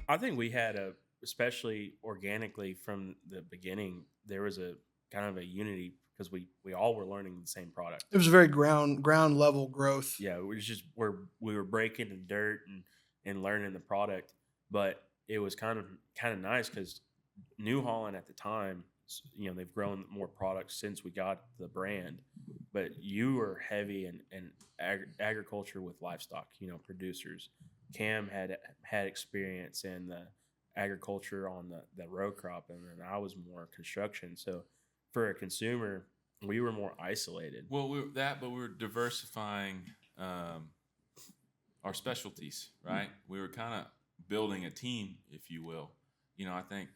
I think we had especially organically from the beginning, there was a kind of a unity because we all were learning the same product. It was a very ground level growth. Yeah, we were breaking the dirt and learning the product, but it was kind of nice because New Holland at the time, they've grown more products since we got the brand, but you were heavy in agriculture with livestock, producers. Cam had experience in the agriculture on the row crop, and then I was more construction. So for a consumer, we were more isolated. Well, but we were diversifying our specialties, right? We were kind of building a team, if you will. I think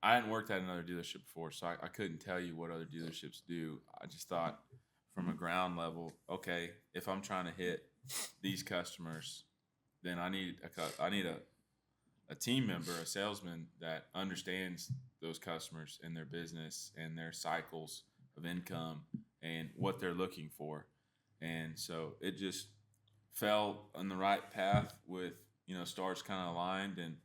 I hadn't worked at another dealership before, so I couldn't tell you what other dealerships do. I just thought from a ground level, okay, if I'm trying to hit these customers, then I need a team member, a salesman that understands those customers and their business and their cycles of income and what they're looking for. And so it just fell on the right path with, stars kind of aligned, and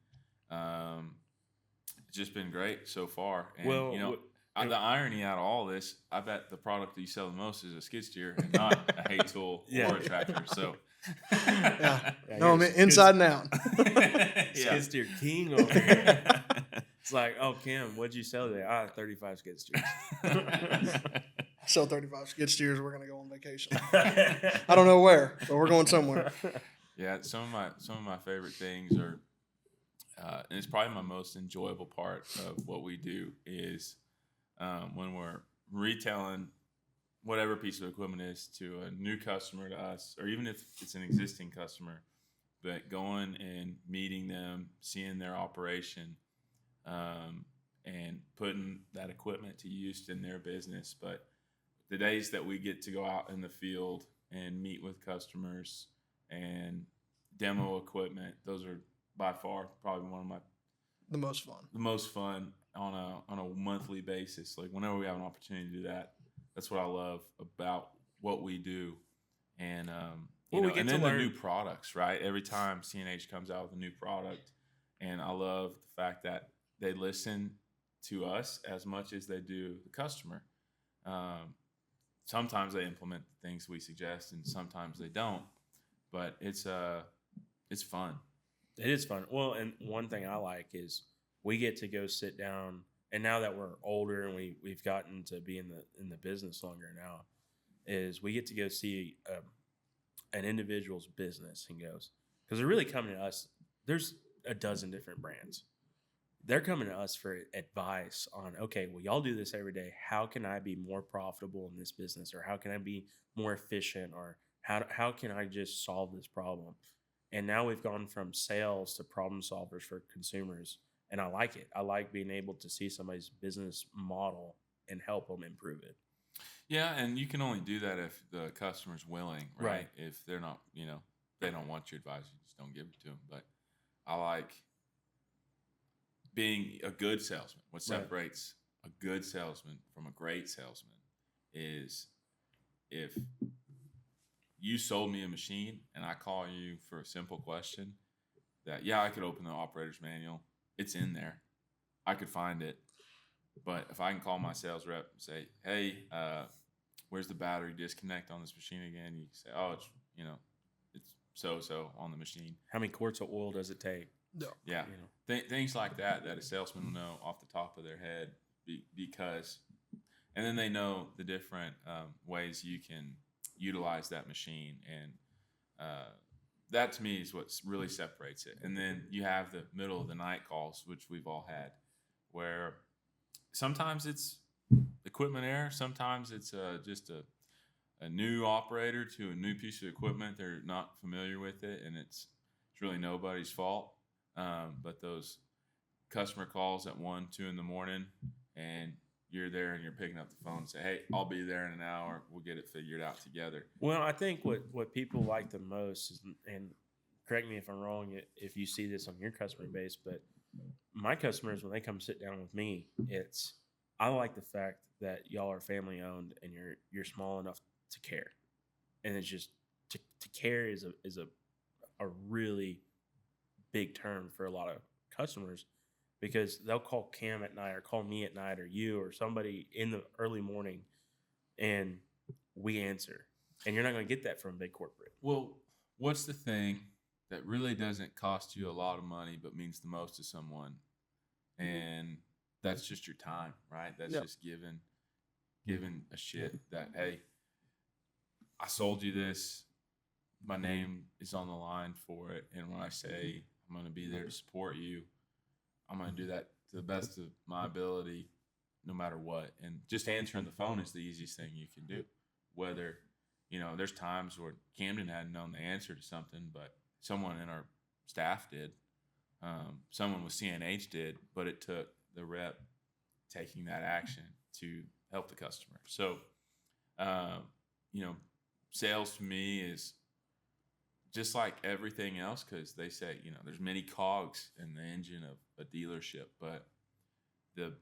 it's just been great so far. And, Well, the irony out of all this, I bet the product that you sell the most is a skid steer and not a hay tool Yeah. or a tractor. So, Yeah. No, I mean, inside and out. Skid steer king over here. It's like, oh, Kim, what'd you sell today? 35 skid steers. I sell 35 skid steers. We're going to go on vacation. I don't know where, but we're going somewhere. Yeah, some of my favorite things are, and it's probably my most enjoyable part of what we do is when we're retailing whatever piece of equipment is to a new customer to us, or even if it's an existing customer, but going and meeting them, seeing their operation, and putting that equipment to use in their business. But the days that we get to go out in the field and meet with customers and demo equipment, those are by far probably one of the most fun on a monthly basis. Like whenever we have an opportunity to do that, that's what I love about what we do. And and then the new products, right? Every time CNH comes out with a new product, and I love the fact that they listen to us as much as they do the customer. Sometimes they implement the things we suggest, and sometimes they don't. But it's fun. It is fun. Well, and one thing I like is we get to go sit down, and now that we're older and we've gotten to be in the business longer now, is we get to go see an individual's business and goes, because they're really coming to us. There's a dozen different brands. They're coming to us for advice on, okay, well, y'all do this every day. How can I be more profitable in this business? Or how can I be more efficient? Or how can I just solve this problem? And now we've gone from sales to problem solvers for consumers. And I like it. I like being able to see somebody's business model and help them improve it. Yeah, and you can only do that if the customer's willing, right? If they're not, they don't want your advice, you just don't give it to them. But I like being a good salesman. What separates a good salesman from a great salesman is if you sold me a machine and I call you for a simple question that, I could open the operator's manual. It's in there. I could find it. But if I can call my sales rep and say, hey, where's the battery disconnect on this machine again? You can say, oh, it's so on the machine. How many quarts of oil does it take? No. Yeah. Things like that a salesman will know off the top of their head because, and then they know the different ways you can utilize that machine. And that to me is what really separates it. And then you have the middle of the night calls, which we've all had, where sometimes it's equipment error. Sometimes it's just a new operator to a new piece of equipment. They're not familiar with it, and it's really nobody's fault. But those customer calls at 1, 2 in the morning, and you're there and you're picking up the phone and say, hey, I'll be there in an hour. We'll get it figured out together. Well, I think what people like the most is, and correct me if I'm wrong if you see this on your customer base, but my customers, when they come sit down with me, I like the fact that y'all are family owned and you're small enough to care. And it's just to care is a really big term for a lot of customers because they'll call Cam at night or call me at night or you or somebody in the early morning and we answer. And you're not going to get that from big corporate. Well, what's the thing that really doesn't cost you a lot of money but means the most to someone? And that's just your time, right? That's just giving a shit that, hey, I sold you this. My name is on the line for it. And when I say I'm going to be there to support you, I'm going to do that to the best of my ability, no matter what. And just answering the phone is the easiest thing you can do. Whether, there's times where Camden hadn't known the answer to something, but someone in our staff did. Someone with CNH did, but it took the rep taking that action to help the customer. So, sales to me is just like everything else, because they say, there's many cogs in the engine of a dealership, but the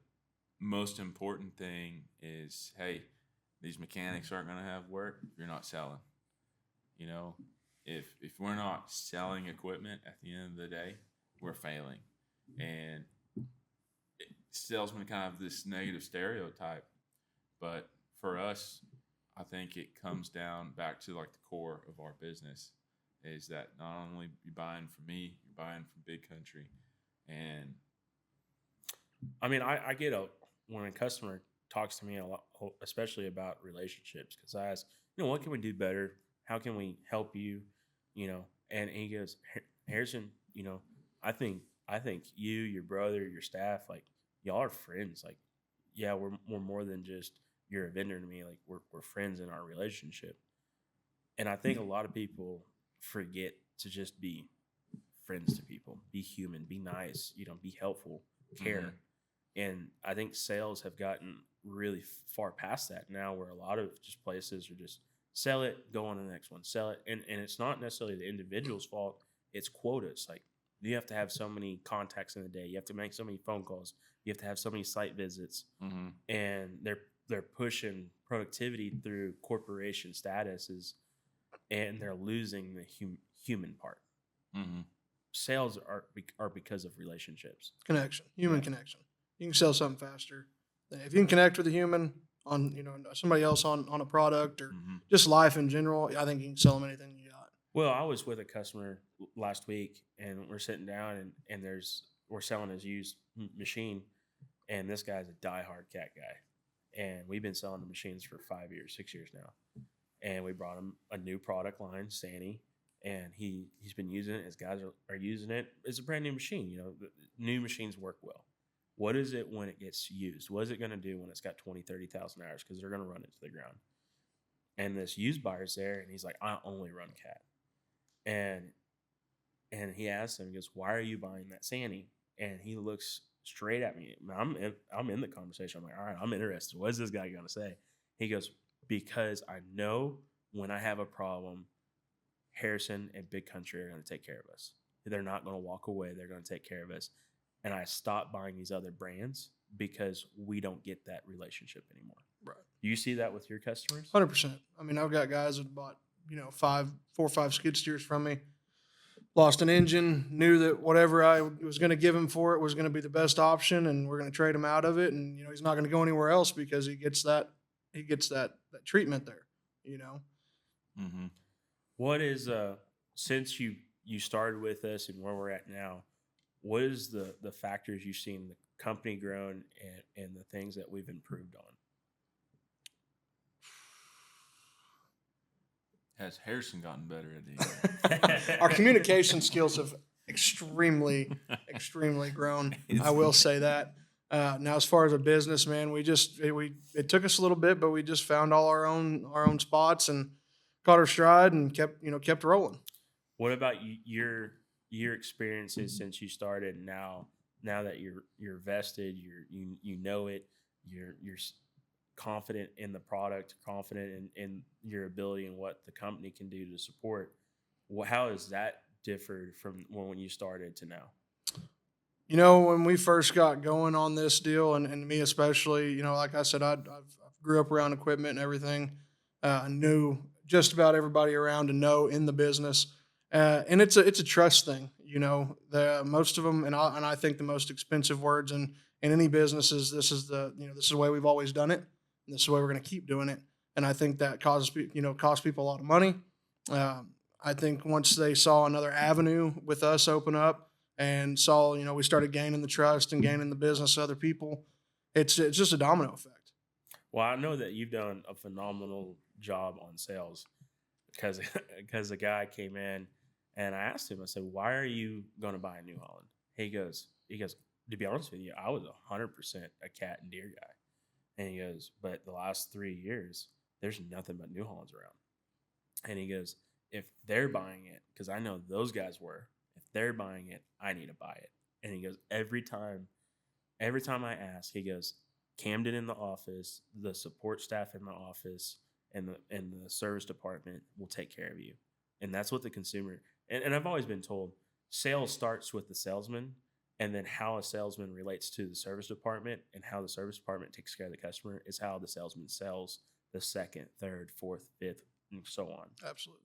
most important thing is, hey, these mechanics aren't going to have work if you're not selling. If we're not selling equipment at the end of the day, we're failing. And salesmen kind of have this negative stereotype, but for us, I think it comes down back to like the core of our business is that not only you buying from me, you're buying from Big Country. And I mean, I get when a customer talks to me a lot, especially about relationships, because I ask, what can we do better? How can we help you? And he goes, Harrison, I think you, your brother, your staff, like y'all are friends. Like, yeah, we're more than just you're a vendor to me. Like we're friends in our relationship. And I think a lot of people forget to just be friends to people, be human, be nice, be helpful, care. And I think sales have gotten really far past that now, where a lot of just places are just sell it, go on to the next one, sell it. And it's not necessarily the individual's fault. It's quotas. Like you have to have so many contacts in a day. You have to make so many phone calls. You have to have so many site visits. And they're pushing productivity through corporation statuses, and they're losing the human part. Sales are because of relationships. Connection, human connection. You can sell something faster. If you can connect with a human on, somebody else on a product or just life in general, I think you can sell them anything you got. Well, I was with a customer last week, and we're sitting down, and we're selling his used machine, and this guy's a diehard cat guy, and we've been selling the machines for 5 years, 6 years now, and we brought him a new product line, Sani, and he's been using it. His guys are using it. It's a brand new machine. New machines work well. What is it when it gets used? What is it going to do when it's got 20, 30,000 hours? Because they're going to run it to the ground. And this used buyer's there, and he's like, I only run cat. And he asks him, he goes, why are you buying that Sani? And he looks straight at me. I'm in the conversation. I'm like, all right, I'm interested. What is this guy going to say? He goes, because I know when I have a problem, Harrison and Big Country are going to take care of us. They're not going to walk away. They're going to take care of us. And I stopped buying these other brands because we don't get that relationship anymore. Right. Do you see that with your customers? 100%. I mean, I've got guys that bought, 4 or 5 skid steers from me, lost an engine, knew that whatever I was going to give him for it was going to be the best option, and we're going to trade him out of it. And, he's not going to go anywhere else because he gets that treatment there, What is, since you started with us and where we're at now, what is the factors you've seen the company grown and the things that we've improved on? Has Harrison gotten better at the Our communication skills have extremely grown. I will say that. Now, as far as a business, man, it took us a little bit, but we just found all our own spots and caught our stride and kept rolling. What about your experiences since you started? Now that you're vested, you know it, you're confident in the product, confident in your ability and what the company can do to support. How has that differed from when you started to now? When we first got going on this deal, and me especially, like I said, I grew up around equipment and everything. I knew just about everybody around to know in the business. And it's a trust thing. You know, the most of them, and I think the most expensive words in any business is this is the this is the way we've always done it, and this is the way we're going to keep doing it. And I think that costs people a lot of money. I think once they saw another avenue with us open up and saw we started gaining the trust and gaining the business of other people, it's just a domino effect. Well, I know that you've done a phenomenal job on sales because because a guy came in and I asked him, I said, "Why are you going to buy a New Holland?" He goes, to be honest with you, I was 100% a cat and deer guy, and he goes, but the last 3 years, there's nothing but New Hollands around, and he goes, if they're buying it, because I know those guys were, if they're buying it, I need to buy it, and he goes, every time I ask, he goes, Camden in the office, the support staff in the office, and the service department will take care of you. And that's what the consumer, and I've always been told, sales starts with the salesman, and then how a salesman relates to the service department and how the service department takes care of the customer is how the salesman sells the second, third, fourth, fifth, and so on. Absolutely.